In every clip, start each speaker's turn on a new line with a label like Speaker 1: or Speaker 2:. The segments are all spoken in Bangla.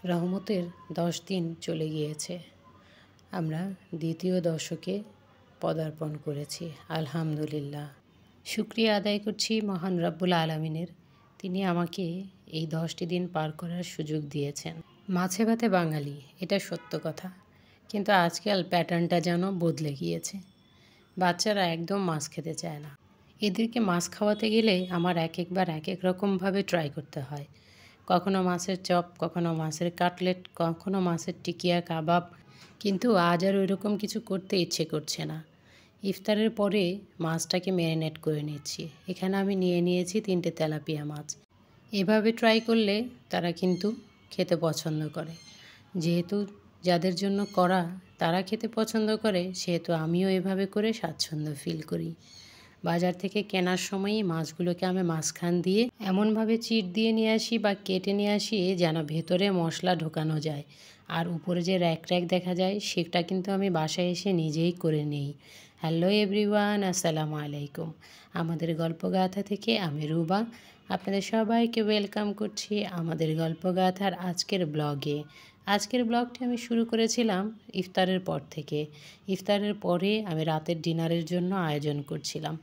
Speaker 1: রহমতের 10 দিন চলে গিয়েছে। আমরা দ্বিতীয় দশকে পদার্পণ করেছি। আলহামদুলিল্লাহ, শুকরিয়া আদায় করছি মহান রব্বুল আলামিনের। তিনি আমাকে এই 10টি দিন পার করার সুযোগ দিয়েছেন। মাছে ভাতে বাঙালি, এটা সত্য কথা, কিন্তু আজকাল প্যাটার্নটা যেন বদলে গিয়েছে। বাচ্চারা একদম মাছ খেতে চায় না। এদেরকে মাছ খাওয়াতে গেলে আমার একবার এক এক রকমভাবে ট্রাই করতে হয়। কখনো মাছের চপ, কখনো মাছের কাটলেট, কখনো মাছের টিকিয়া কাবাব, কিন্তু আজ আর ওইরকম কিছু করতে ইচ্ছে করছে না। ইফতারের পরে মাছটাকে ম্যারিনেট করে নিচ্ছি। এখানে আমি নিয়ে নিয়েছি 3টে তেলাপিয়া মাছ। এভাবে ট্রাই করলে তারা কিন্তু খেতে পছন্দ করে। যেহেতু যাদের জন্য করা তারা খেতে পছন্দ করে, সেহেতু আমিও এভাবে করে স্বাচ্ছন্দ্য ফিল করি। বাজার থেকে কেনার সময়ই মাছগুলোকে আমি মাঝখান দিয়ে এমনভাবে চিট দিয়ে নিয়ে আসি বা কেটে নিয়ে আসি যেন ভেতরে মশলা ঢোকানো যায়। আর উপরে যে র্যাক দেখা যায় সেটা কিন্তু আমি বাসায় এসে নিজেই করে নিই। হ্যালো এভরিওয়ান, আসসালামু আলাইকুম। আমাদের গল্পগাথা থেকে আমি রুবা আপনাদের সবাইকে ওয়েলকাম করছি আমাদের গল্পগাথার আজকের ব্লগে। আজকের ব্লগটি আমি শুরু করেছিলাম ইফতারের পর থেকে। ইফতারের পরে আমি রাতের ডিনারের জন্য আয়োজন করছিলাম।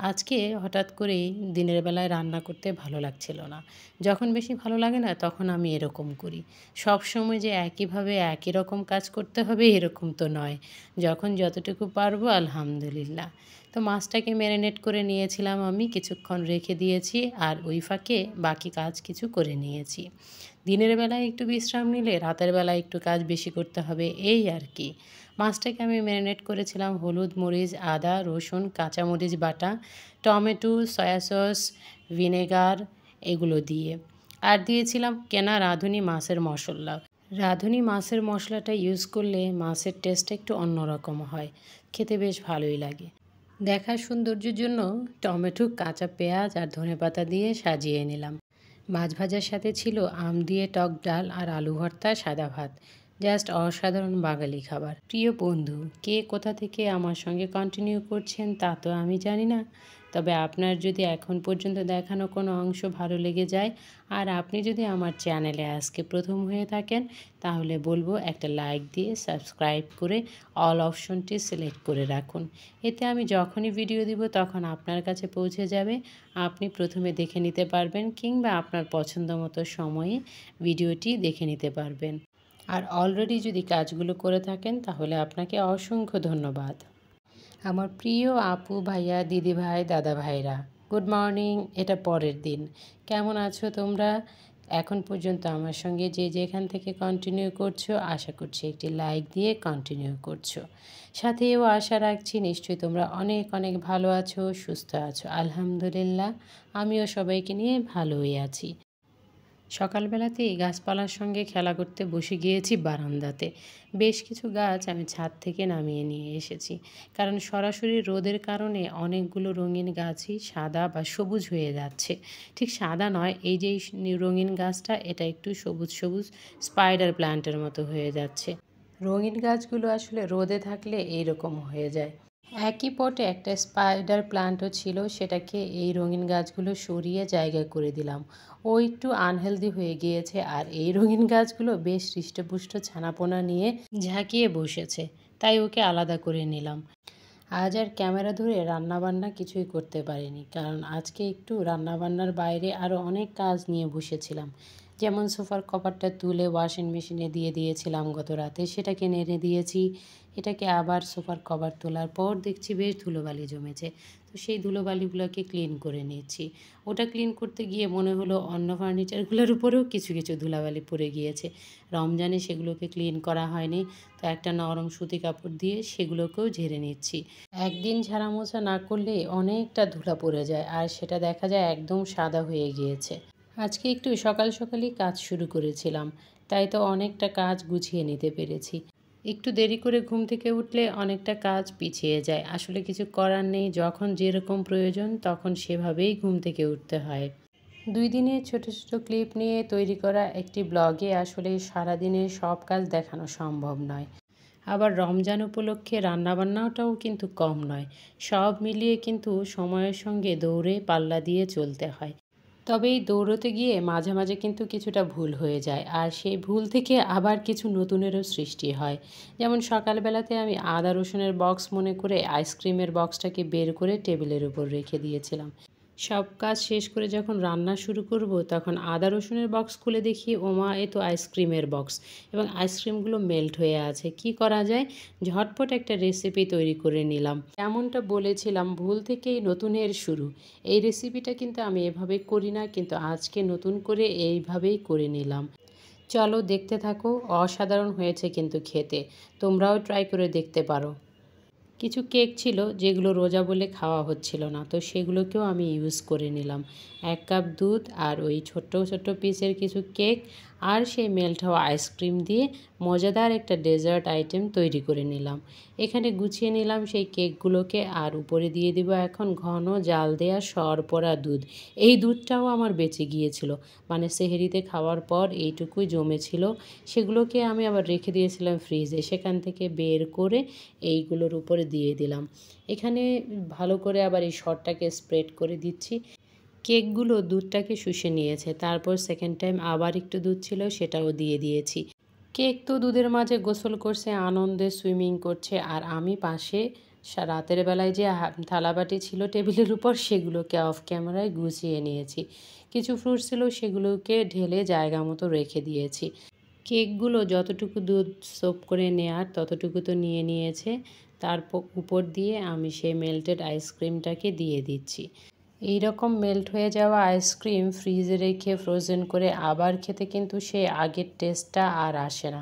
Speaker 1: আজকে হঠাৎ করেই দিনের বেলায় রান্না করতে ভালো লাগছিল না। যখন বেশি ভালো লাগে না তখন আমি এরকম করি। সব সময় যে একইভাবে একই রকম কাজ করতে হবে এরকম তো নয়। যখন যতটুকু পারবো আলহামদুলিল্লাহ। তো মাছটাকে ম্যারিনেট করে নিয়েছিলাম, আমি কিছুক্ষণ রেখে দিয়েছি আর ওই ফাঁকে বাকি কাজ কিছু করে নিয়েছি। দিনের বেলায় একটু বিশ্রাম নিলে রাতের বেলায় একটু কাজ বেশি করতে হবে, এই আর কি। মাছটাকে আমি ম্যারিনেট করেছিলাম হলুদ, মরিচ, আদা, রসুন, কাঁচামরিচ বাটা, টমেটো, সয়া সস, ভিনেগার এগুলো দিয়ে। আর দিয়েছিলাম কেনা রাঁধুনি মাছের মশলা। রাঁধুনি মাছের মশলাটা ইউজ করলে মাছের টেস্টটা একটু অন্যরকম হয়, খেতে বেশ ভালোই লাগে। দেখার সৌন্দর্যের জন্য টমেটো, কাঁচা পেঁয়াজ আর ধনেপাতা দিয়ে সাজিয়ে নিলাম। মাছ ভাজার সাথে ছিল আম দিয়ে টক ডাল আর আলু ভর্তা, সাদা ভাত। জাস্ট অসাধারণ বাঙালি খাবার। প্রিয় বন্ধু, কে কোথা থেকে আমার সঙ্গে কন্টিনিউ করছেন তা তো আমি জানি না, তবে আপনার যদি এখন পর্যন্ত দেখানো কোনো অংশ ভালো লেগে যায় আর আপনি যদি আমার চ্যানেলে আজকে প্রথম হয়ে থাকেন, তাহলে বলবো একটা লাইক দিয়ে সাবস্ক্রাইব করে অল অপশনটি সিলেক্ট করে রাখুন। এতে আমি যখনই ভিডিও দিব তখন আপনার কাছে পৌঁছে যাবে। আপনি প্রথমে দেখে নিতে পারবেন কিংবা আপনার পছন্দ মতো সময়ে ভিডিওটি দেখে নিতে পারবেন। আর অলরেডি যদি কাজগুলো করে থাকেন তাহলে আপনাকে অসংখ্য ধন্যবাদ। আমার প্রিয় আপু, ভাইয়া, দিদি ভাই, দাদা ভাইরা, গুড মর্নিং। এটা পরের দিন। কেমন আছো তোমরা? এখন পর্যন্ত আমার সঙ্গে যে যেখান থেকে কন্টিনিউ করছো, আশা করছি একটি লাইক দিয়ে কন্টিনিউ করছো। সাথেও আশা রাখছি নিশ্চয়ই তোমরা অনেক অনেক ভালো আছো, সুস্থ আছো। আলহামদুলিল্লাহ, আমিও সবাইকে নিয়ে ভালোই আছি। সকালবেলাতেই গাছপালার সঙ্গে খেলা করতে বসে গিয়েছি বারান্দাতে। বেশ কিছু গাছ আমি ছাদ থেকে নামিয়ে নিয়ে এসেছি, কারণ সরাসরি রোদের কারণে অনেকগুলো রঙিন গাছই সাদা বা সবুজ হয়ে যাচ্ছে। ঠিক সাদা নয়, এই যে রঙিন গাছটা, এটা একটু সবুজ সবুজ স্পাইডার প্ল্যান্টের মতো হয়ে যাচ্ছে। রঙিন গাছগুলো আসলে রোদে থাকলে এইরকম হয়ে যায়। একই পটে একটা স্পাইডার প্ল্যান্টও ছিল, সেটাকে এই রঙিন গাছগুলো সরিয়ে জায়গা করে দিলাম। ও একটু আনহেলদি হয়ে গিয়েছে আর এই রঙিন গাছগুলো বেশ হৃষ্টপুষ্ট ছানাপোনা নিয়ে ঝাঁকিয়ে বসেছে, তাই ওকে আলাদা করে নিলাম। আজ আর ক্যামেরা ধরে রান্নাবান্না কিছুই করতে পারিনি, কারণ আজকে একটু রান্নাবান্নার বাইরে আরও অনেক কাজ নিয়ে বসেছিলাম। যেমন সোফার কভারটা তুলে ওয়াশিং মেশিনে দিয়ে দিয়েছিলাম গত রাতে, সেটাকে নেড়ে দিয়েছি। এটাকে আবার সোফার কভার তোলার পর দেখছি বেশ ধুলোবালি জমেছে, তো সেই ধুলোবালিগুলোকে ক্লিন করে নিচ্ছি। ওটা ক্লিন করতে গিয়ে মনে হলো অন্য ফার্নিচারগুলোর উপরেও কিছু কিছু ধুলাবালি পড়ে গিয়েছে। রমজানে সেগুলোকে ক্লিন করা হয়নি, তো একটা নরম সুতি কাপড় দিয়ে সেগুলোকেও ঝেড়ে নিচ্ছি। একদিন ঝাড়া মোছা না করলে অনেকটা ধুলা পড়ে যায় আর সেটা দেখা যায় একদম সাদা হয়ে গিয়েছে। আজকে একটু সকাল সকালই কাজ শুরু করেছিলাম, তাই তো অনেকটা কাজ গুছিয়ে নিতে পেরেছি। একটু দেরি করে ঘুম থেকে উঠলে অনেকটা কাজ পিছিয়ে যায়। আসলে কিছু করার নেই, যখন যেরকম প্রয়োজন তখন সেভাবেই ঘুম থেকে উঠতে হয়। 2 দিনের ছোট ছোট ক্লিপ নিয়ে তৈরি করা একটি ব্লগে আসলে সারাদিনের সব কাজ দেখানো সম্ভব নয়। আবার রমজান উপলক্ষে রান্নাবান্নাটাও কিন্তু কম নয়। সব মিলিয়ে কিন্তু সময়ের সঙ্গে দৌড়ে পাল্লা দিয়ে চলতে হয়। তবে এই দৌড়তে গিয়ে মাঝে মাঝে কিন্তু কিছুটা ভুল হয়ে যায়, আর সেই ভুল থেকে আবার কিছু নতুনেরও সৃষ্টি হয়। যেমন সকালবেলাতে আমি আদা রসুনের বক্স মনে করে আইসক্রিমের বক্সটাকে বের করে টেবিলের উপর রেখে দিয়েছিলাম। সব কাজ শেষ করে যখন রান্না শুরু করব, তখন আদা রসুনের বক্স খুলে দেখি ওমা, এ তো আইসক্রিমের বক্স, এবং আইসক্রিমগুলো মেল্ট হয়ে আছে। কি করা যায়? ঝটপট একটা রেসিপি তৈরি করে নিলাম। এমনটা বলেছিলাম, ভুল থেকেই নতুনের শুরু। এই রেসিপিটা কিন্তু আমি এভাবে করি না, কিন্তু আজকে নতুন করে এইভাবেই করে নিলাম। চলো দেখতে থাকো, অসাধারণ হয়েছে কিন্তু খেতে। তোমরাও ট্রাই করে দেখতে পারো। কিছু কেক ছিল যেগুলো রোজা বলে খাওয়া হচ্ছিল না, তো সেগুলোকেও আমি ইউজ করে নিলাম। 1 কাপ দুধ আর ওই ছোট্ট ছোট্ট পিসের কিছু কেক আর সেই মেল্ট হওয়া আইসক্রিম দিয়ে মজাদার একটা ডেজার্ট আইটেম তৈরি করে নিলাম। এখানে গুছিয়ে নিলাম সেই কেকগুলোকে, আর উপরে দিয়ে দিব এখন ঘন জাল দেয়া সরপরা দুধ। এই দুধটাও আমার বেঁচে গিয়েছিল, মানে সেহরিতে খাওয়ার পর এইটুকুই জমেছিল। সেগুলোকে আমি আবার রেখে দিয়েছিলাম ফ্রিজে, সেখান থেকে বের করে এইগুলোর উপরে দিয়ে দিলাম। এখানে ভালো করে আবার এই সরটাকে স্প্রেড করে দিচ্ছি। কেকগুলো দুধটাকে শুষে নিয়েছে, তারপর সেকেন্ড টাইম আবার একটু দুধ ছিল, সেটাও দিয়ে দিয়েছি। কেক তো দুধের মাঝে গোসল করছে, আনন্দে সুইমিং করছে, আর আমি পাশে রাতের বেলায় যে থালাবাটি ছিল টেবিলের উপর, সেগুলোকে অফ ক্যামেরায় গুছিয়ে নিয়েছি। কিছু ফ্রুটস ছিল, সেগুলোকে ঢেলে জায়গা মতো রেখে দিয়েছি। কেকগুলো যতটুকু দুধ সোপ করে নেয়ার ততটুকু তো নিয়ে নিয়েছে। তারপর উপর দিয়ে আমি সেই মেল্টেড আইসক্রিমটাকে দিয়ে দিচ্ছি। এই রকম মেল্ট হয়ে যাওয়া আইসক্রিম ফ্রিজে রেখে ফ্রোজেন করে আবার খেতে কিন্তু সেই আগের টেস্টটা আর আসে না।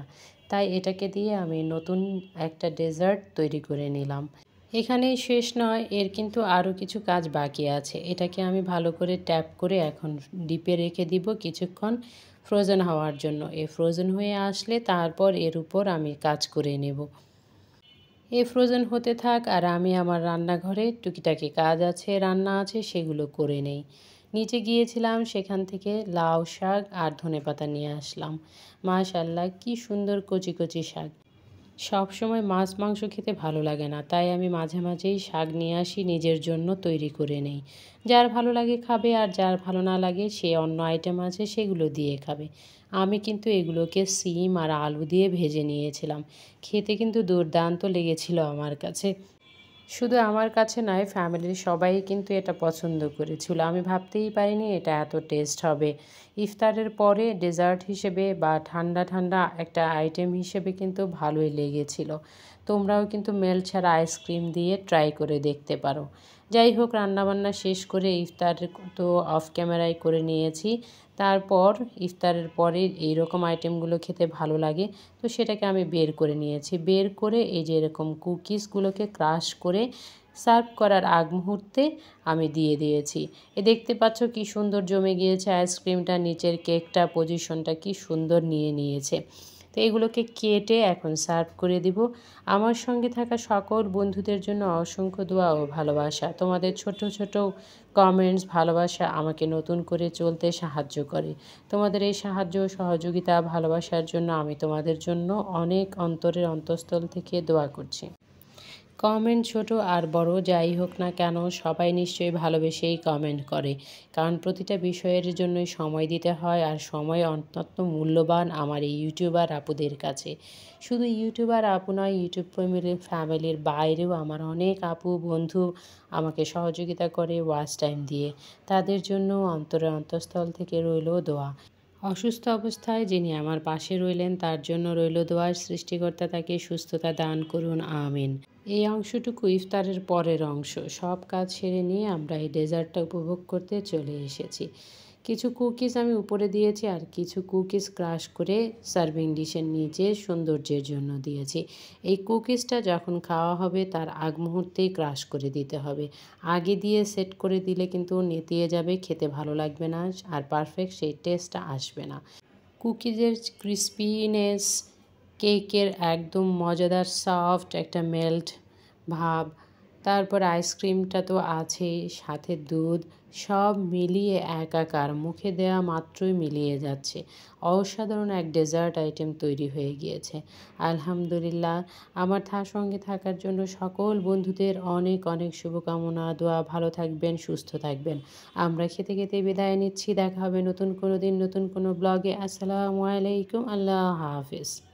Speaker 1: তাই এটাকে দিয়ে আমি নতুন একটা ডেজার্ট তৈরি করে নিলাম। এখানেই শেষ নয়, এর কিন্তু আরও কিছু কাজ বাকি আছে। এটাকে আমি ভালো করে ট্যাপ করে এখন ডিপে রেখে দিব কিছুক্ষণ ফ্রোজেন হওয়ার জন্য। ফ্রোজেন হয়ে আসলে তারপর এর উপর আমি কাজ করে নেব। ফ্রোজেন হতে থাক, আর আমি আমার রান্নাঘরে টুকিটাকি কাজ আছে, রান্না আছে, সেগুলো করে নেই। নিচে গিয়েছিলাম, সেখান থেকে লাউ শাক আর ধনেপাতা নিয়ে আসলাম। মাশাআল্লাহ, কি সুন্দর কচি কচি শাক। সব সময় মাছ মাংস খেতে ভালো লাগে না, তাই আমি মাঝে মাঝেই শাক নিয়ে আসি, নিজের জন্য তৈরি করে নেই। যার ভালো লাগে খাবে, আর যার ভালো না লাগে সে অন্য আইটেম আছে সেগুলো দিয়ে খাবে। আমি কিন্তু এগুলোকে সিম আর আলু দিয়ে ভেজে নিয়েছিলাম। খেতে কিন্তু দুর্দান্ত লেগেছিল আমার কাছে। শুধু আমার কাছে নয়, ফ্যামিলির সবাই কিন্তু এটা পছন্দ করেছিল। আমি ভাবতেই পারিনি এটা এত টেস্ট হবে। ইফতারের পরে ডেজার্ট হিসেবে বা ঠান্ডা ঠান্ডা একটা আইটেম হিসেবে কিন্তু ভালোই লেগেছিল। তোমরাও কিন্তু মেল্ট ছাড়া আইসক্রিম দিয়ে ট্রাই করে দেখতে পারো। যাই হোক, রান্নাবান্না শেষ করে ইফতার তো অফ ক্যামেরায় করে নিয়েছি। তারপর ইফতারের পরে এই রকম আইটেমগুলো খেতে ভালো লাগে, তো সেটাকে আমি বের করে নিয়েছি। বের করে এই যে এরকম কুকিজগুলোকে ক্রাশ করে সার্ভ করার আগ মুহূর্তে আমি দিয়ে দিয়েছি। দেখতে পাচ্ছ কি সুন্দর জমে গিয়েছে আইসক্রিমটা, নিচের কেকটা পজিশনটা কি সুন্দর নিয়ে নিয়েছে। তো এগুলোকে কেটে এখন সার্ভ করে দিব। আমার সঙ্গে থাকা সকল বন্ধুদের জন্য অসংখ্য দোয়া ও ভালোবাসা। তোমাদের ছোট ছোট কমেন্টস, ভালোবাসা আমাকে নতুন করে চলতে সাহায্য করে। তোমাদের এই সাহায্য, সহযোগিতা, ভালোবাসার জন্য আমি তোমাদের জন্য অনেক অন্তরের অন্তঃস্থল থেকে দোয়া করছি। কমেন্ট ছোট আর বড় যাই হোক না কেন, সবাই নিশ্চয়ই ভালোবেসেই কমেন্ট করে, কারণ প্রতিটা বিষয়ের জন্যই সময় দিতে হয়, আর সময় অত্যন্ত মূল্যবান আমার এই ইউটিউবার আপুদের কাছে। শুধু ইউটিউবার আপু নয়, ইউটিউব ফ্যামিলির বাইরেও আমার অনেক আপু বন্ধু আমাকে সহযোগিতা করে ওয়াচ টাইম দিয়ে। তাদের জন্য অন্তরের অন্তঃস্থল থেকে রইল দোয়া। অসুস্থ অবস্থায় যিনি আমার পাশে রইলেন, তার জন্য রইল দোয়া। সৃষ্টিকর্তা তাকে সুস্থতা দান করুন, আমিন। এই অংশটুকু ইফতারের পরের অংশ। সব কাজ সেরে নিয়ে আমরা এই ডেজার্টটা উপভোগ করতে চলে এসেছি। কিছু কুকিজ আমি উপরে দিয়েছি, আর কিছু কুকিজ ক্রাশ করে সার্ভিং ডিশের নিচে সৌন্দর্যের জন্য দিয়েছি। এই কুকিজটা যখন খাওয়া হবে তার আগ মুহূর্তেই ক্রাশ করে দিতে হবে। আগে দিয়ে সেট করে দিলে কিন্তু নেতিয়ে যাবে, খেতে ভালো লাগবে না, আর পারফেক্ট সেই টেস্টটা আসবে না। কুকিজের ক্রিস্পিনেস, কেকের একদম মজাদার সফট একটা মেল্ট ভাব, তারপর আইসক্রিমটা তো আছেই, সাথে দুধ, সব মিলিয়ে একাকার, মুখে দেওয়া মাত্রই মিলিয়ে যাচ্ছে। অসাধারণ এক ডেজার্ট আইটেম তৈরি হয়ে গিয়েছে। আলহামদুলিল্লাহ, আমার সঙ্গে থাকার জন্য সকল বন্ধুদের অনেক অনেক শুভকামনা, দোয়া। ভালো থাকবেন, সুস্থ থাকবেন। আমরা খেতে খেতে বিদায় নিচ্ছি। দেখা হবে নতুন কোনো দিন, নতুন কোনো ব্লগে। আসসালামু আলাইকুম, আল্লাহ হাফিজ।